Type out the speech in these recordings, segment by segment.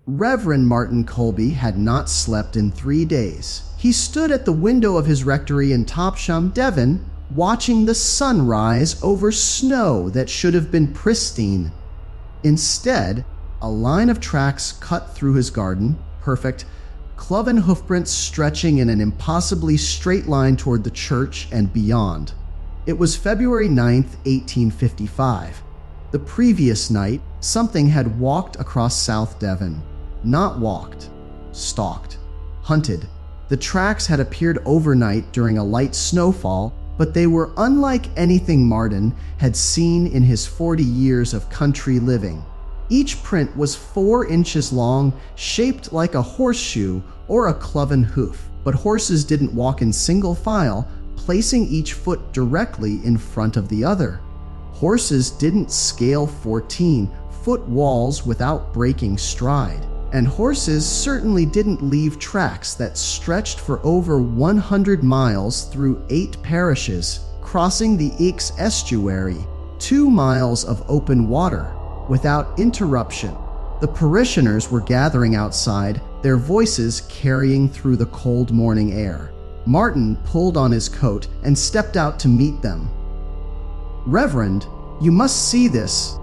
Reverend Martin Colby had not slept in 3 days. He stood at the window of his rectory in Topsham, Devon, watching the sun rise over snow that should have been pristine. Instead, a line of tracks cut through his garden, perfect, cloven hoofprints stretching in an impossibly straight line toward the church and beyond. It was February 9th, 1855. The previous night, something had walked across South Devon. Not walked, stalked, hunted. The tracks had appeared overnight during a light snowfall, but they were unlike anything Martin had seen in his 40 years of country living. Each print was 4 inches long, shaped like a horseshoe or a cloven hoof, but horses didn't walk in single file, placing each foot directly in front of the other. Horses didn't scale 14-foot walls without breaking stride. And horses certainly didn't leave tracks that stretched for over 100 miles through 8 parishes, crossing the Exe estuary, 2 miles of open water, without interruption. The parishioners were gathering outside, their voices carrying through the cold morning air. Martin pulled on his coat and stepped out to meet them. "Reverend, you must see this."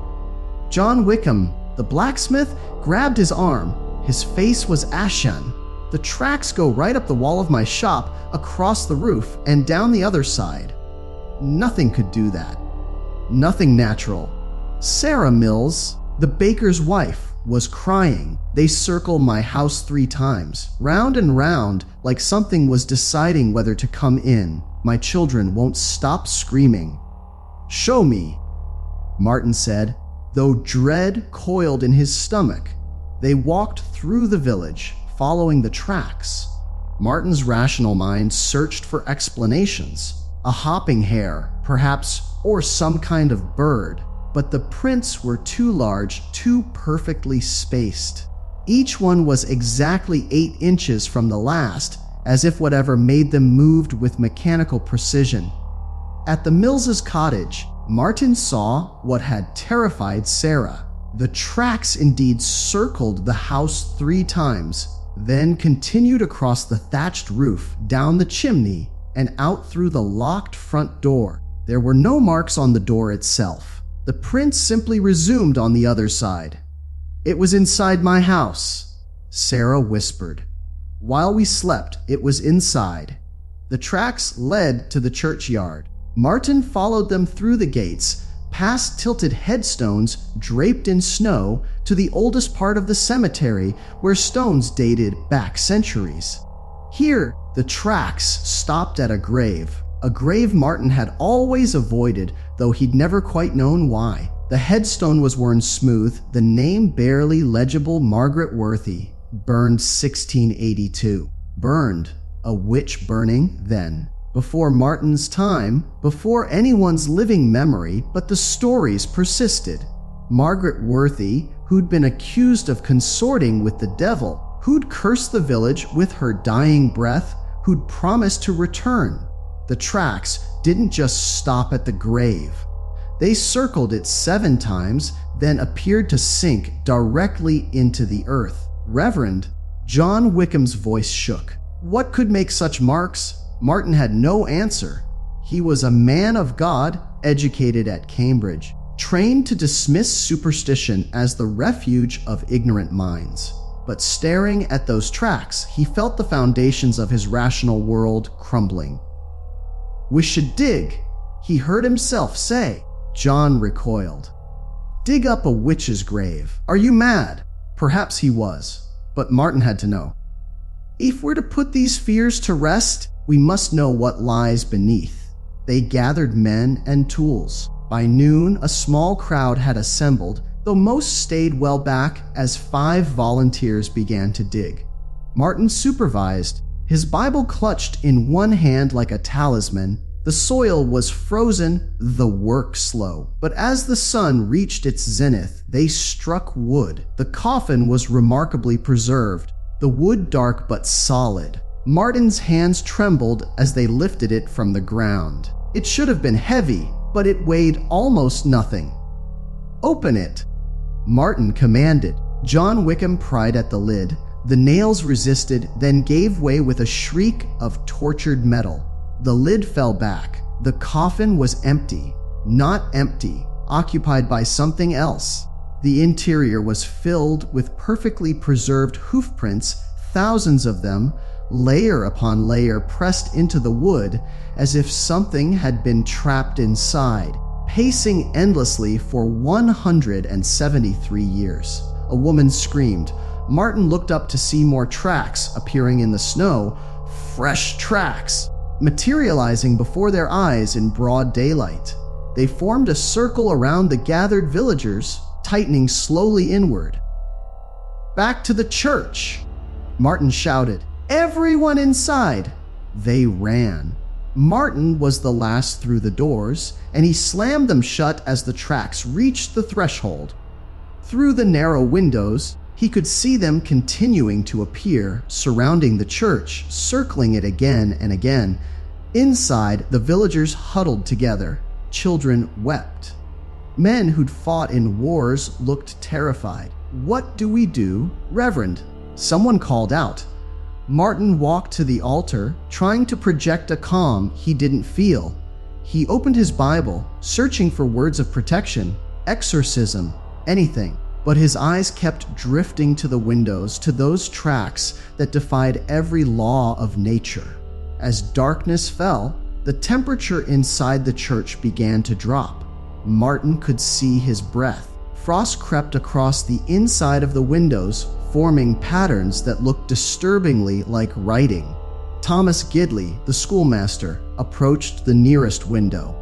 John Wickham, the blacksmith, grabbed his arm. His face was ashen. "The tracks go right up the wall of my shop, across the roof, and down the other side. Nothing could do that. Nothing natural." Sarah Mills, the baker's wife, was crying. "They circle my house 3 times, round and round, like something was deciding whether to come in. My children won't stop screaming." "Show me," Martin said, though dread coiled in his stomach. They walked through the village, following the tracks. Martin's rational mind searched for explanations. A hopping hare, perhaps, or some kind of bird. But the prints were too large, too perfectly spaced. Each one was exactly 8 inches from the last, as if whatever made them moved with mechanical precision. At the Millses' cottage, Martin saw what had terrified Sarah. The tracks indeed circled the house 3 times, then continued across the thatched roof, down the chimney, and out through the locked front door. There were no marks on the door itself. The prints simply resumed on the other side. "It was inside my house," Sarah whispered. "While we slept, it was inside." The tracks led to the churchyard. Martin followed them through the gates, past tilted headstones draped in snow, to the oldest part of the cemetery, where stones dated back centuries. Here, the tracks stopped at a grave Martin had always avoided, though he'd never quite known why. The headstone was worn smooth, the name barely legible: Margaret Worthy, burned 1682. Burned, a witch burning, then. Before Martin's time, before anyone's living memory, but the stories persisted. Margaret Worthy, who'd been accused of consorting with the devil, who'd cursed the village with her dying breath, who'd promised to return. The tracks didn't just stop at the grave. They circled it 7 times, then appeared to sink directly into the earth. "Reverend," John Wickham's voice shook. "What could make such marks?" Martin had no answer. He was a man of God, educated at Cambridge, trained to dismiss superstition as the refuge of ignorant minds. But staring at those tracks, he felt the foundations of his rational world crumbling. "We should dig," he heard himself say. John recoiled. "Dig up a witch's grave? Are you mad?" Perhaps he was, but Martin had to know. "If we're to put these fears to rest, we must know what lies beneath." They gathered men and tools. By noon, a small crowd had assembled, though most stayed well back as 5 volunteers began to dig. Martin supervised, his Bible clutched in one hand like a talisman. The soil was frozen, the work slow. But as the sun reached its zenith, they struck wood. The coffin was remarkably preserved, the wood dark but solid. Martin's hands trembled as they lifted it from the ground. It should have been heavy, but it weighed almost nothing. Open it!" Martin commanded. John Wickham pried at the lid. The nails resisted, then gave way with a shriek of tortured metal. The lid fell back. The coffin was empty. Not empty, occupied by something else. The interior was filled with perfectly preserved hoof prints, thousands of them, layer upon layer pressed into the wood, as if something had been trapped inside, pacing endlessly for 173 years. A woman screamed. Martin looked up to see more tracks appearing in the snow, fresh tracks, materializing before their eyes in broad daylight. They formed a circle around the gathered villagers, tightening slowly inward. "Back to the church!" Martin shouted. "Everyone inside!" They ran. Martin was the last through the doors, and he slammed them shut as the tracks reached the threshold. Through the narrow windows, he could see them continuing to appear, surrounding the church, circling it again and again. Inside, the villagers huddled together. Children wept. Men who'd fought in wars looked terrified. "What do we do, Reverend?" Someone called out. Martin walked to the altar, trying to project a calm he didn't feel. He opened his Bible, searching for words of protection, exorcism, anything. But his eyes kept drifting to the windows, to those tracks that defied every law of nature. As darkness fell, the temperature inside the church began to drop. Martin could see his breath. Frost crept across the inside of the windows, forming patterns that looked disturbingly like writing. Thomas Gidley, the schoolmaster, approached the nearest window.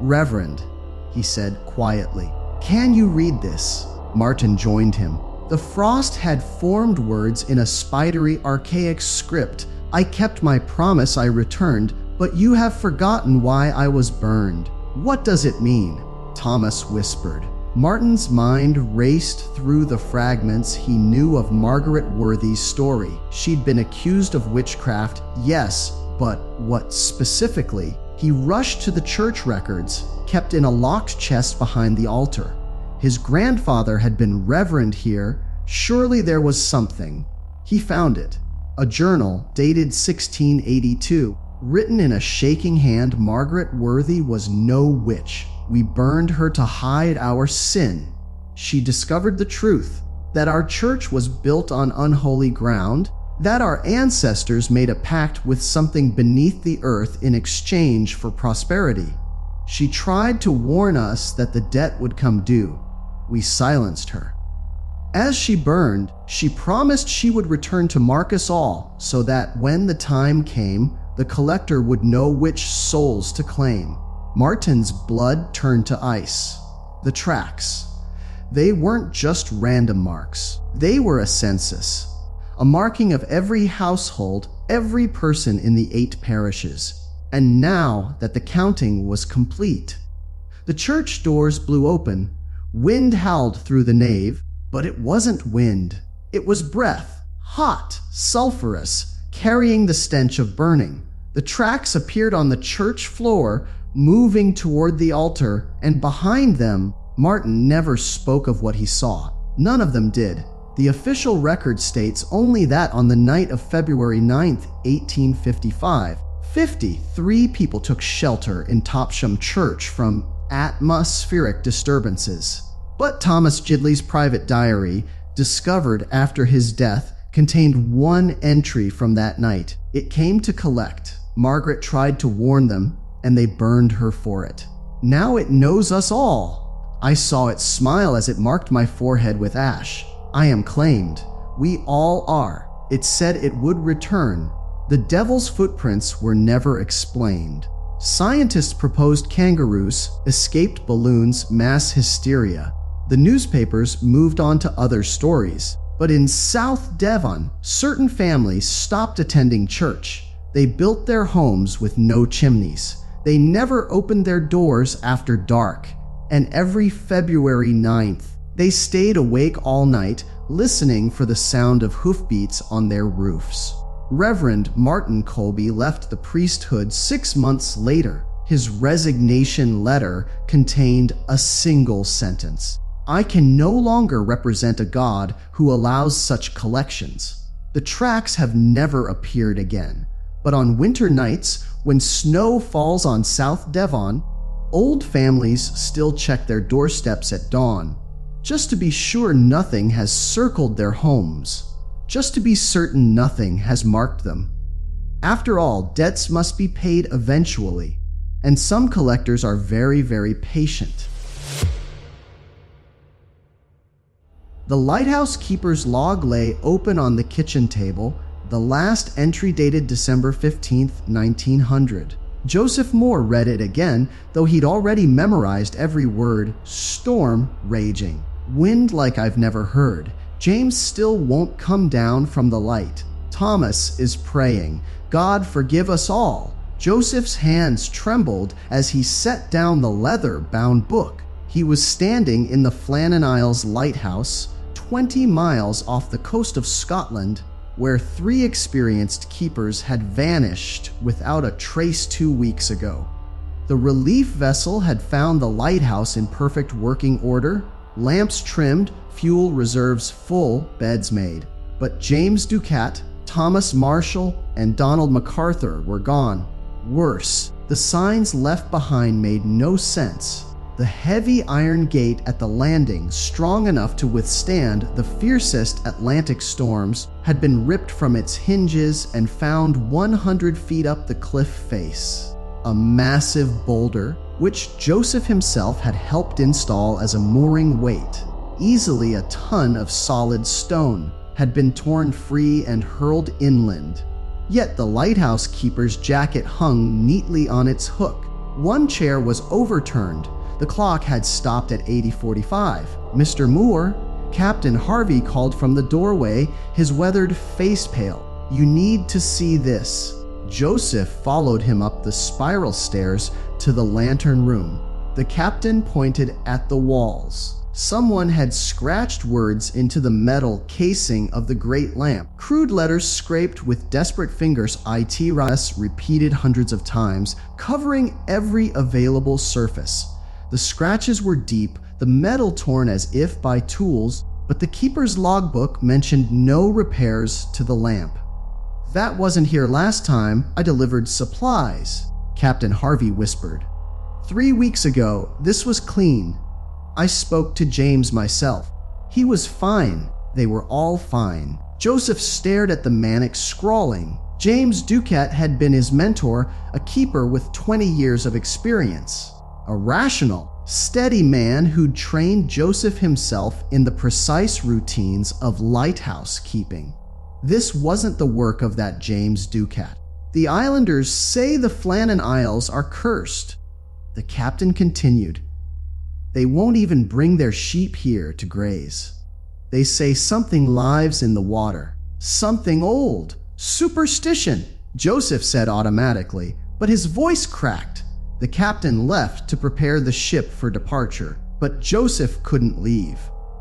"Reverend," he said quietly, "can you read this?" Martin joined him. The frost had formed words in a spidery, archaic script. "I kept my promise, I returned, but you have forgotten why I was burned. What does it mean?" Thomas whispered. Martin's mind raced through the fragments he knew of Margaret Worthy's story. She'd been accused of witchcraft, yes, but what specifically? He rushed to the church records, kept in a locked chest behind the altar. His grandfather had been reverend here. Surely there was something. He found it. A journal dated 1682. Written in a shaking hand, "Margaret Worthy was no witch. We burned her to hide our sin. She discovered the truth, that our church was built on unholy ground, that our ancestors made a pact with something beneath the earth in exchange for prosperity. She tried to warn us that the debt would come due. We silenced her. As she burned, she promised she would return to mark us all, so that when the time came, the collector would know which souls to claim." Martin's blood turned to ice. The tracks. They weren't just random marks. They were a census. A marking of every household, every person in the 8 parishes. And now that the counting was complete, the church doors blew open. Wind howled through the nave, but it wasn't wind. It was breath, hot, sulfurous, carrying the stench of burning. The tracks appeared on the church floor, moving toward the altar, and behind them, Martin never spoke of what he saw. None of them did. The official record states only that on the night of February 9th, 1855, 53 people took shelter in Topsham Church from atmospheric disturbances. But Thomas Gidley's private diary, discovered after his death, contained one entry from that night. It came to collect. Margaret tried to warn them, and they burned her for it. Now it knows us all. I saw it smile as it marked my forehead with ash. I am claimed. We all are. It said it would return. The devil's footprints were never explained. Scientists proposed kangaroos, escaped balloons, mass hysteria. The newspapers moved on to other stories. But in South Devon, certain families stopped attending church. They built their homes with no chimneys. They never opened their doors after dark. And every February 9th, they stayed awake all night, listening for the sound of hoofbeats on their roofs. Reverend Martin Colby left the priesthood 6 months later. His resignation letter contained a single sentence: "I can no longer represent a god who allows such collections." The tracks have never appeared again, but on winter nights, when snow falls on South Devon, old families still check their doorsteps at dawn, just to be sure nothing has circled their homes, just to be certain nothing has marked them. After all, debts must be paid eventually, and some collectors are very, very patient. The lighthouse keeper's log lay open on the kitchen table, the last entry dated December 15th, 1900. Joseph Moore read it again, though he'd already memorized every word. "Storm raging. Wind like I've never heard. James still won't come down from the light. Thomas is praying. God forgive us all." Joseph's hands trembled as he set down the leather-bound book. He was standing in the Flannan Isles Lighthouse, 20 miles off the coast of Scotland, where 3 experienced keepers had vanished without a trace 2 weeks ago. The relief vessel had found the lighthouse in perfect working order, lamps trimmed, fuel reserves full, beds made. But James Ducat, Thomas Marshall, and Donald MacArthur were gone. Worse, the signs left behind made no sense. The heavy iron gate at the landing, strong enough to withstand the fiercest Atlantic storms, had been ripped from its hinges and found 100 feet up the cliff face. A massive boulder, which Joseph himself had helped install as a mooring weight, easily a ton of solid stone, had been torn free and hurled inland. Yet the lighthouse keeper's jacket hung neatly on its hook. One chair was overturned. The clock had stopped at 80:45. "Mr. Moore," Captain Harvey called from the doorway, his weathered face pale. "You need to see this." Joseph followed him up the spiral stairs to the lantern room. The captain pointed at the walls. Someone had scratched words into the metal casing of the great lamp. Crude letters scraped with desperate fingers, "ITRS," repeated hundreds of times, covering every available surface. The scratches were deep, the metal torn as if by tools, but the keeper's logbook mentioned no repairs to the lamp. "That wasn't here last time. I delivered supplies," Captain Harvey whispered. "3 weeks ago, this was clean. I spoke to James myself. He was fine. They were all fine." Joseph stared at the manic scrawling. James Ducat had been his mentor, a keeper with 20 years of experience. A rational, steady man who'd trained Joseph himself in the precise routines of lighthouse keeping. This wasn't the work of that James Ducat. "The islanders say the Flannan Isles are cursed," the captain continued. "They won't even bring their sheep here to graze. They say something lives in the water. Something old. Superstition," Joseph said automatically, but his voice cracked. The captain left to prepare the ship for departure, but Joseph couldn't leave.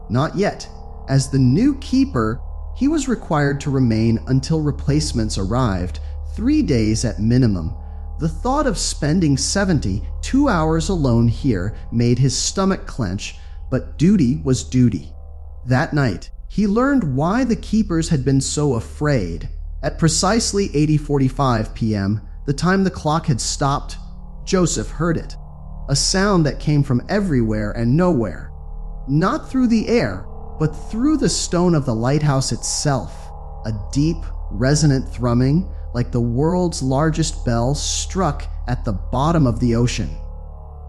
Not yet. As the new keeper, he was required to remain until replacements arrived, 3 days at minimum. The thought of spending 72 hours alone here made his stomach clench, but duty was duty. That night, he learned why the keepers had been so afraid. At precisely 80:45 p.m., the time the clock had stopped, Joseph heard it. A sound that came from everywhere and nowhere. Not through the air, but through the stone of the lighthouse itself. A deep, resonant thrumming, like the world's largest bell struck at the bottom of the ocean.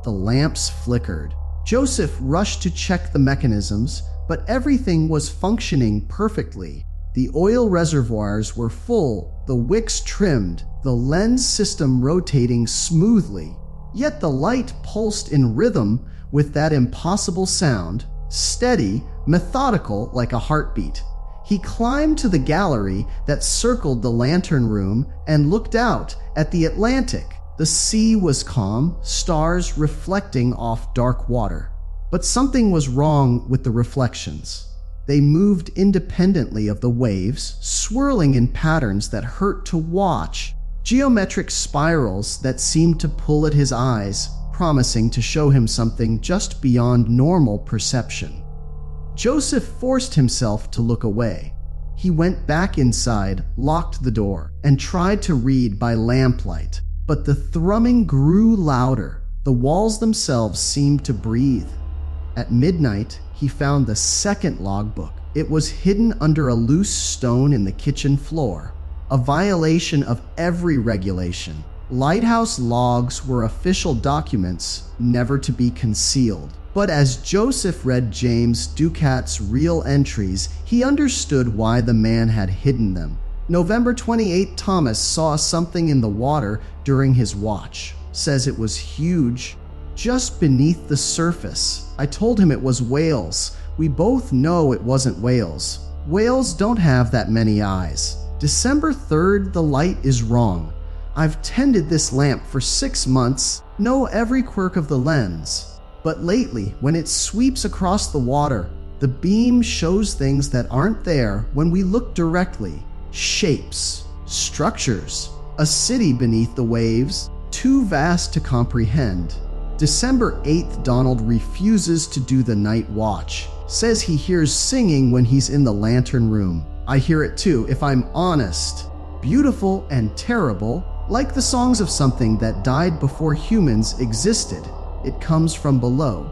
The lamps flickered. Joseph rushed to check the mechanisms, but everything was functioning perfectly. The oil reservoirs were full, the wicks trimmed, the lens system rotating smoothly. Yet the light pulsed in rhythm with that impossible sound, steady, methodical like a heartbeat. He climbed to the gallery that circled the lantern room and looked out at the Atlantic. The sea was calm, stars reflecting off dark water. But something was wrong with the reflections. They moved independently of the waves, swirling in patterns that hurt to watch. geometric spirals that seemed to pull at his eyes, promising to show him something just beyond normal perception. Joseph forced himself to look away. He went back inside, locked the door, and tried to read by lamplight. But the thrumming grew louder. The walls themselves seemed to breathe. At midnight, he found the second logbook. It was hidden under a loose stone in the kitchen floor, a violation of every regulation. Lighthouse logs were official documents, never to be concealed. But as Joseph read James Ducat's real entries, he understood why the man had hidden them. November 28, Thomas saw something in the water during his watch. Says it was huge, just beneath the surface. I told him it was whales. We both know it wasn't whales. Whales don't have that many eyes. December 3rd, the light is wrong. I've tended this lamp for 6 months, know every quirk of the lens. But lately, when it sweeps across the water, the beam shows things that aren't there when we look directly. Shapes, structures, a city beneath the waves, too vast to comprehend. December 8th, Donald refuses to do the night watch. Says he hears singing when he's in the lantern room. I hear it too, if I'm honest. Beautiful and terrible, like the songs of something that died before humans existed. It comes from below,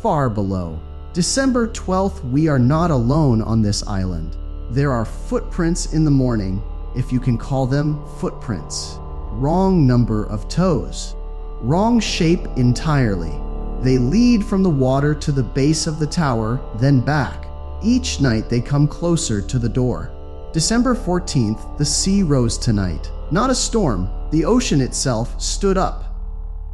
far below. December 12th, we are not alone on this island. There are footprints in the morning, if you can call them footprints. Wrong number of toes. Wrong shape entirely. They lead from the water to the base of the tower, then back. Each night they come closer to the door. December 14th, the sea rose tonight. Not a storm, the ocean itself stood up.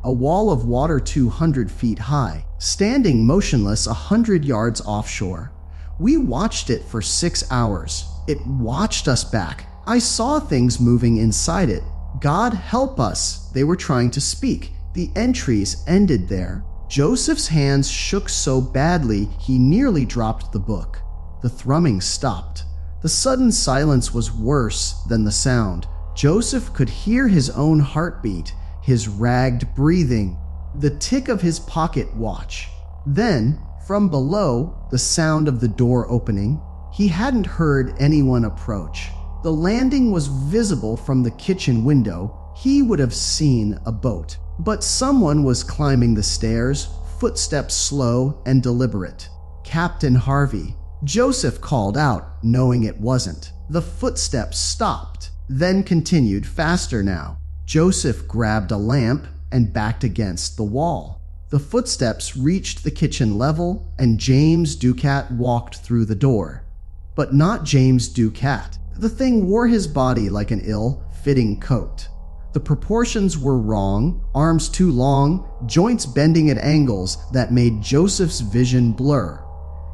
A wall of water 200 feet high, standing motionless 100 yards offshore. We watched it for 6 hours. It watched us back. I saw things moving inside it. God help us, they were trying to speak. The entries ended there. Joseph's hands shook so badly he nearly dropped the book. The thrumming stopped. The sudden silence was worse than the sound. Joseph could hear his own heartbeat, his ragged breathing, the tick of his pocket watch. Then, from below, the sound of the door opening. He hadn't heard anyone approach. The landing was visible from the kitchen window. He would have seen a boat. But someone was climbing the stairs, footsteps slow and deliberate. Captain Harvey. Joseph called out, knowing it wasn't. The footsteps stopped, then continued faster now. Joseph grabbed a lamp and backed against the wall. The footsteps reached the kitchen level, and James Ducat walked through the door. But not James Ducat. The thing wore his body like an ill-fitting coat. The proportions were wrong, arms too long, joints bending at angles that made Joseph's vision blur.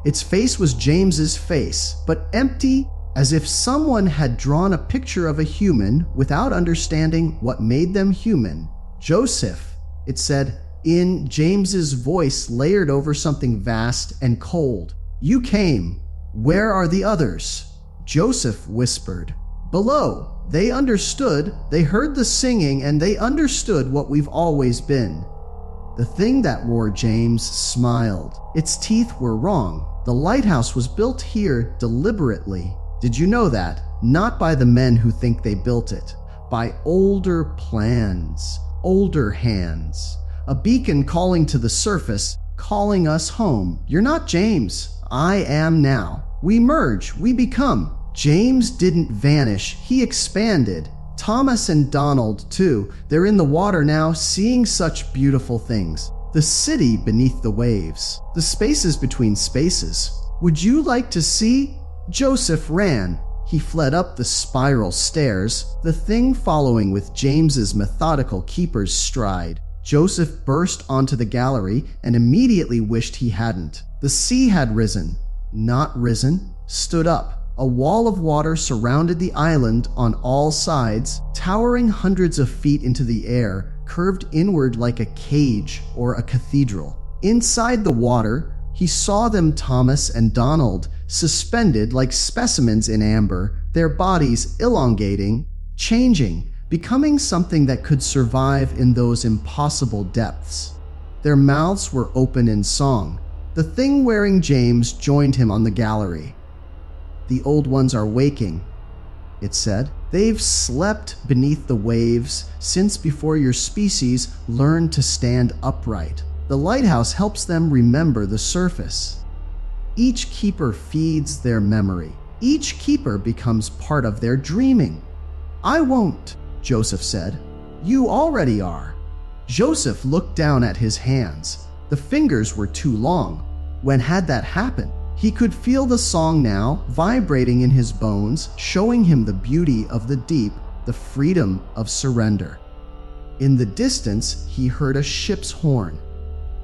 Its face was James's face, but empty, as if someone had drawn a picture of a human without understanding what made them human. Joseph, it said, in James's voice layered over something vast and cold. You came. Where are the others? Joseph whispered. Below. They understood. They heard the singing and they understood what we've always been. The thing that wore James smiled. Its teeth were wrong. The lighthouse was built here deliberately. Did you know that? Not by the men who think they built it. By older plans, older hands. A beacon calling to the surface, calling us home. You're not James. I am now. We merge, we become. James didn't vanish, he expanded. Thomas and Donald, too. They're in the water now, seeing such beautiful things. The city beneath the waves. The spaces between spaces. Would you like to see? Joseph ran. He fled up the spiral stairs, the thing following with James's methodical keeper's stride. Joseph burst onto the gallery and immediately wished he hadn't. The sea had risen. Not risen. Stood up. A wall of water surrounded the island on all sides, towering hundreds of feet into the air, curved inward like a cage or a cathedral. Inside the water, he saw them, Thomas and Donald, suspended like specimens in amber, their bodies elongating, changing, becoming something that could survive in those impossible depths. Their mouths were open in song. The thing-wearing James joined him on the gallery. "The old ones are waking," it said. "They've slept beneath the waves since before your species learned to stand upright. The lighthouse helps them remember the surface. Each keeper feeds their memory. Each keeper becomes part of their dreaming." "I won't," Joseph said. "You already are." Joseph looked down at his hands. The fingers were too long. When had that happened? He could feel the song now, vibrating in his bones, showing him the beauty of the deep, the freedom of surrender. In the distance, he heard a ship's horn.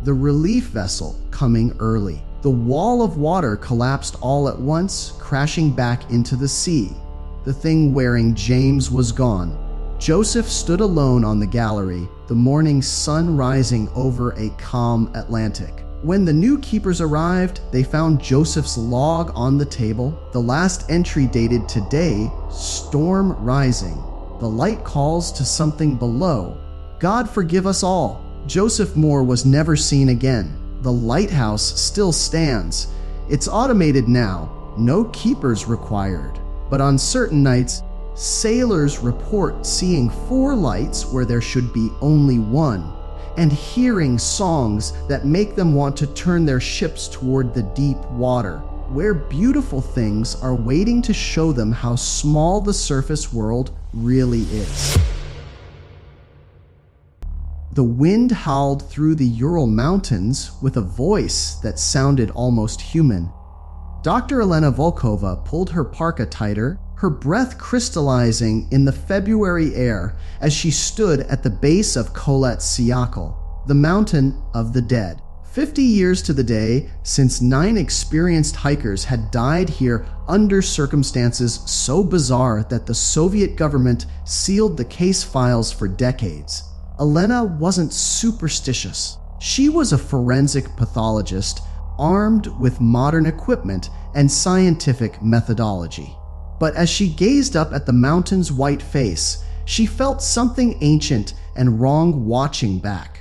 The relief vessel coming early. The wall of water collapsed all at once, crashing back into the sea. The thing-wearing James was gone. Joseph stood alone on the gallery, the morning sun rising over a calm Atlantic. When the new keepers arrived, they found Joseph's log on the table. The last entry dated today, storm rising. The light calls to something below. God forgive us all. Joseph Moore was never seen again. The lighthouse still stands. It's automated now, no keepers required. But on certain nights, sailors report seeing 4 lights where there should be only 1, and hearing songs that make them want to turn their ships toward the deep water, where beautiful things are waiting to show them how small the surface world really is. The wind howled through the Ural mountains with a voice that sounded almost human. Dr. Elena Volkova pulled her parka tighter, her breath crystallizing in the February air as she stood at the base of Kholat Syakhl, the mountain of the dead. 50 years to the day since 9 experienced hikers had died here under circumstances so bizarre that the Soviet government sealed the case files for decades. Elena wasn't superstitious. She was a forensic pathologist armed with modern equipment and scientific methodology. But as she gazed up at the mountain's white face, she felt something ancient and wrong watching back.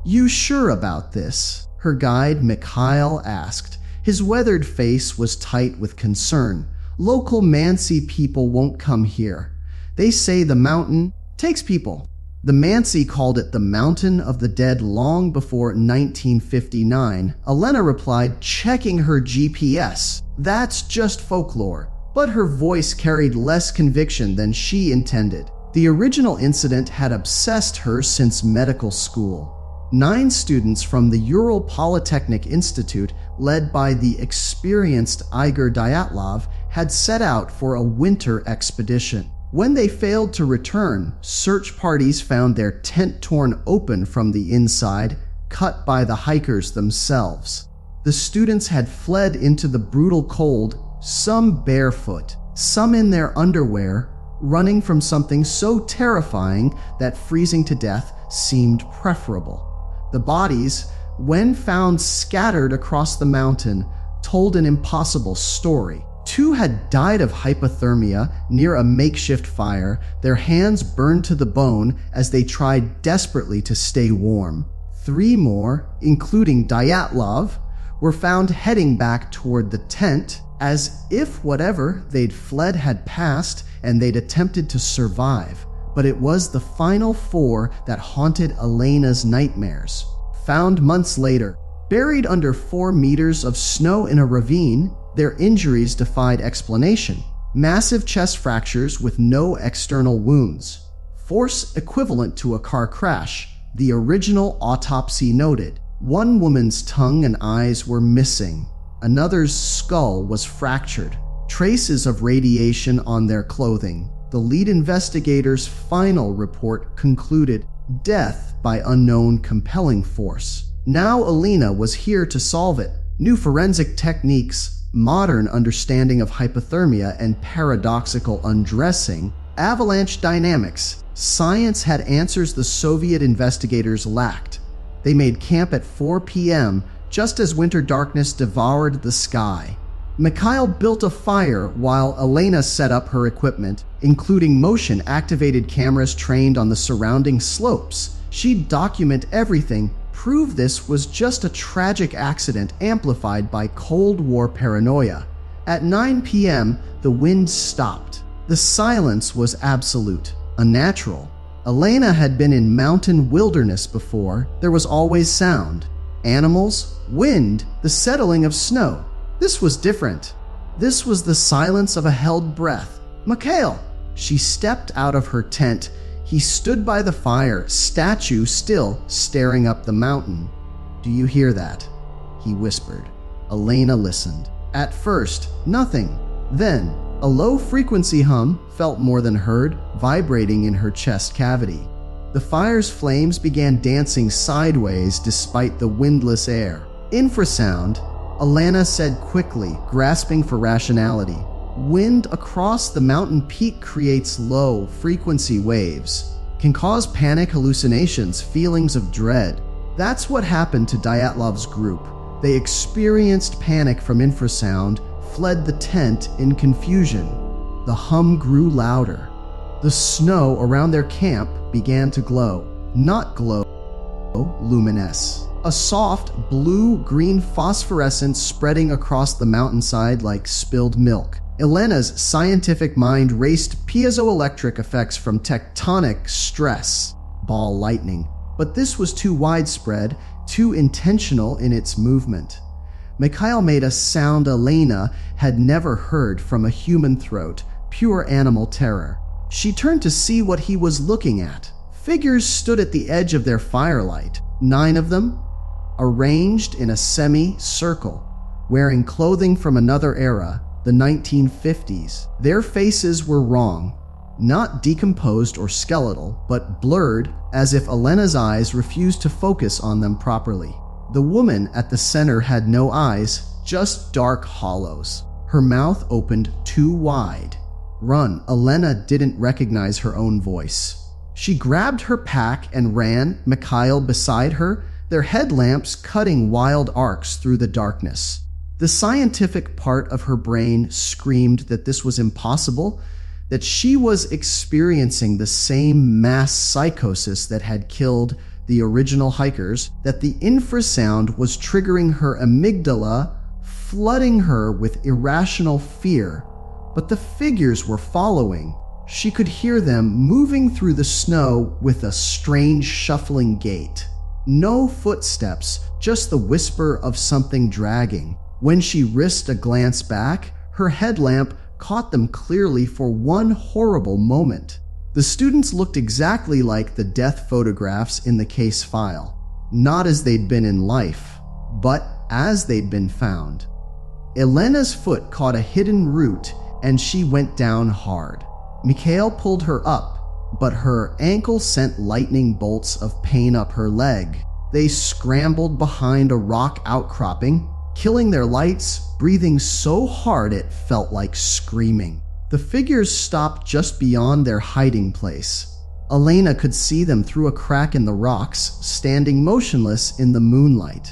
"You sure about this?" her guide Mikhail asked. His weathered face was tight with concern. "Local Mansi people won't come here. They say the mountain takes people." The Mansi called it the Mountain of the Dead long before 1959. Elena replied, checking her GPS. "That's just folklore." But her voice carried less conviction than she intended. The original incident had obsessed her since medical school. 9 students from the Ural Polytechnic Institute, led by the experienced Igor Dyatlov, had set out for a winter expedition. When they failed to return, search parties found their tent torn open from the inside, cut by the hikers themselves. The students had fled into the brutal cold, some barefoot, some in their underwear, running from something so terrifying that freezing to death seemed preferable. The bodies, when found scattered across the mountain, told an impossible story. 2 had died of hypothermia near a makeshift fire, their hands burned to the bone as they tried desperately to stay warm. 3 more, including Dyatlov, were found heading back toward the tent, as if whatever they'd fled had passed and they'd attempted to survive. But it was the final 4 that haunted Elena's nightmares. Found months later, buried under 4 meters of snow in a ravine, their injuries defied explanation. Massive chest fractures with no external wounds. Force equivalent to a car crash, the original autopsy noted. 1 woman's tongue and eyes were missing. Another's skull was fractured. Traces of radiation on their clothing. The lead investigator's final report concluded death by unknown compelling force. Now Elena was here to solve it. New forensic techniques, modern understanding of hypothermia and paradoxical undressing, avalanche dynamics. Science had answers the Soviet investigators lacked. They made camp at 4 p.m., just as winter darkness devoured the sky. Mikhail built a fire while Elena set up her equipment, including motion-activated cameras trained on the surrounding slopes. She'd document everything, prove this was just a tragic accident amplified by Cold War paranoia. At 9 p.m., the wind stopped. The silence was absolute, unnatural. Elena had been in mountain wilderness before. There was always sound. Animals, wind, the settling of snow. This was different. This was the silence of a held breath. Mikhail! She stepped out of her tent. He stood by the fire, statue still, staring up the mountain. "Do you hear that?" he whispered. Elena listened. At first, nothing. Then, a low-frequency hum, felt more than heard, vibrating in her chest cavity. The fire's flames began dancing sideways despite the windless air. "Infrasound," Elena said quickly, grasping for rationality. "Wind across the mountain peak creates low-frequency waves, can cause panic hallucinations, feelings of dread. That's what happened to Dyatlov's group. They experienced panic from infrasound, fled the tent in confusion." The hum grew louder. The snow around their camp began to glow. Not glow, luminesce. A soft, blue-green phosphorescence spreading across the mountainside like spilled milk. Elena's scientific mind raced piezoelectric effects from tectonic stress, ball lightning. But this was too widespread, too intentional in its movement. Mikhail made a sound Elena had never heard from a human throat, pure animal terror. She turned to see what he was looking at. Figures stood at the edge of their firelight, 9 of them, arranged in a semi-circle, wearing clothing from another era, the 1950s. Their faces were wrong, not decomposed or skeletal, but blurred, as if Elena's eyes refused to focus on them properly. The woman at the center had no eyes, just dark hollows. Her mouth opened too wide. "Run!" Elena didn't recognize her own voice. She grabbed her pack and ran, Mikhail beside her, their headlamps cutting wild arcs through the darkness. The scientific part of her brain screamed that this was impossible, that she was experiencing the same mass psychosis that had killed the original hikers, that the infrasound was triggering her amygdala, flooding her with irrational fear. But the figures were following. She could hear them moving through the snow with a strange shuffling gait. No footsteps, just the whisper of something dragging. When she risked a glance back, her headlamp caught them clearly for one horrible moment. The students looked exactly like the death photographs in the case file. Not as they'd been in life, but as they'd been found. Elena's foot caught a hidden root and she went down hard. Mikhail pulled her up, but her ankle sent lightning bolts of pain up her leg. They scrambled behind a rock outcropping, killing their lights, breathing so hard it felt like screaming. The figures stopped just beyond their hiding place. Elena could see them through a crack in the rocks, standing motionless in the moonlight.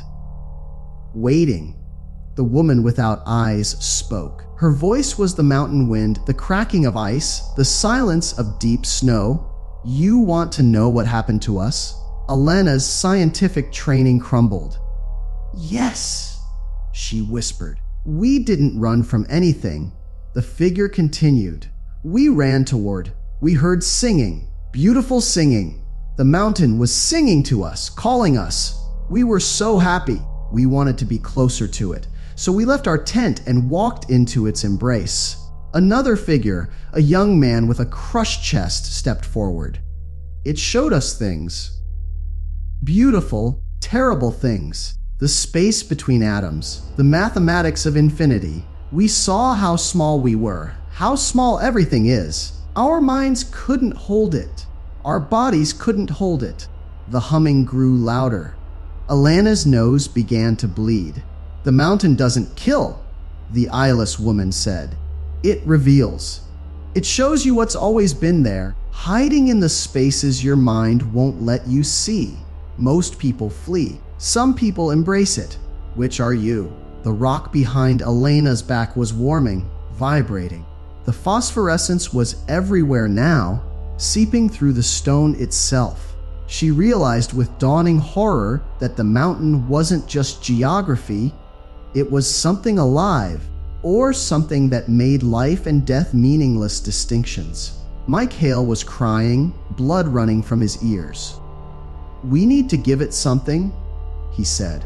Waiting. The woman without eyes spoke. Her voice was the mountain wind, the cracking of ice, the silence of deep snow. "You want to know what happened to us?" Elena's scientific training crumbled. "Yes," she whispered. "We didn't run from anything." The figure continued. "We ran toward. We heard singing. Beautiful singing. The mountain was singing to us, calling us. We were so happy. We wanted to be closer to it. So we left our tent and walked into its embrace." Another figure, a young man with a crushed chest, stepped forward. "It showed us things. Beautiful, terrible things. The space between atoms, the mathematics of infinity. We saw how small we were, how small everything is. Our minds couldn't hold it. Our bodies couldn't hold it." The humming grew louder. Elena's nose began to bleed. "The mountain doesn't kill," the eyeless woman said. "It reveals. It shows you what's always been there, hiding in the spaces your mind won't let you see. Most people flee. Some people embrace it. Which are you?" The rock behind Elena's back was warming, vibrating. The phosphorescence was everywhere now, seeping through the stone itself. She realized with dawning horror that the mountain wasn't just geography, it was something alive, or something that made life and death meaningless distinctions. Mike Hale was crying, blood running from his ears. "We need to give it something," he said.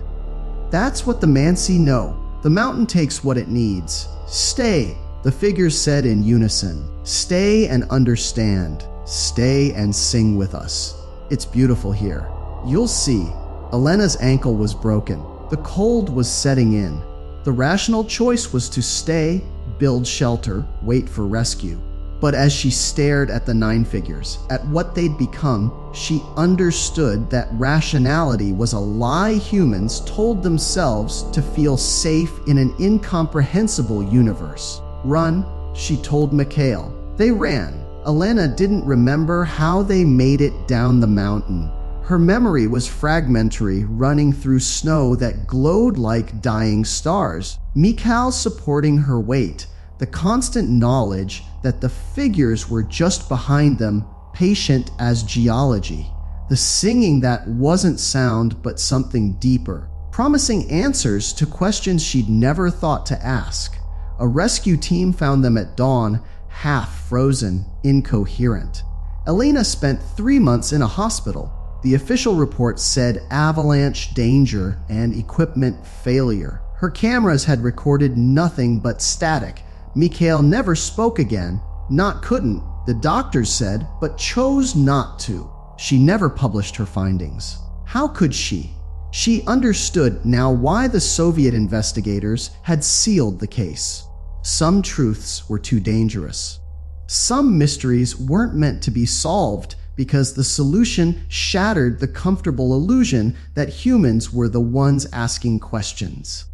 "That's what the Mansi know. The mountain takes what it needs. Stay," the figures said in unison. "Stay and understand. Stay and sing with us. It's beautiful here. You'll see." Elena's ankle was broken. The cold was setting in. The rational choice was to stay, build shelter, wait for rescue. But as she stared at the nine figures, at what they'd become, she understood that rationality was a lie humans told themselves to feel safe in an incomprehensible universe. "Run," she told Mikhail. They ran. Elena didn't remember how they made it down the mountain. Her memory was fragmentary, running through snow that glowed like dying stars. Mikhail supporting her weight, the constant knowledge that the figures were just behind them, patient as geology. The singing that wasn't sound but something deeper, promising answers to questions she'd never thought to ask. A rescue team found them at dawn, half frozen, incoherent. Elena spent 3 months in a hospital. The official report said avalanche danger and equipment failure. Her cameras had recorded nothing but static. Mikhail never spoke again. Couldn't, the doctors said, but chose not to. She never published her findings. How could she? She understood now why the Soviet investigators had sealed the case. Some truths were too dangerous. Some mysteries weren't meant to be solved because the solution shattered the comfortable illusion that humans were the ones asking questions.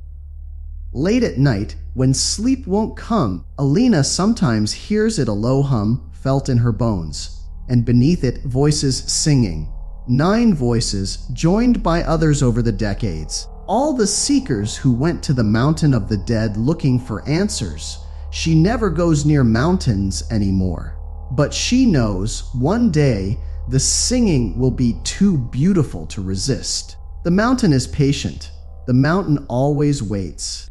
Late at night, when sleep won't come, Elena sometimes hears it, a low hum felt in her bones, and beneath it, voices singing. 9 voices, joined by others over the decades. All the seekers who went to the mountain of the dead looking for answers. She never goes near mountains anymore. But she knows one day the singing will be too beautiful to resist. The mountain is patient. The mountain always waits.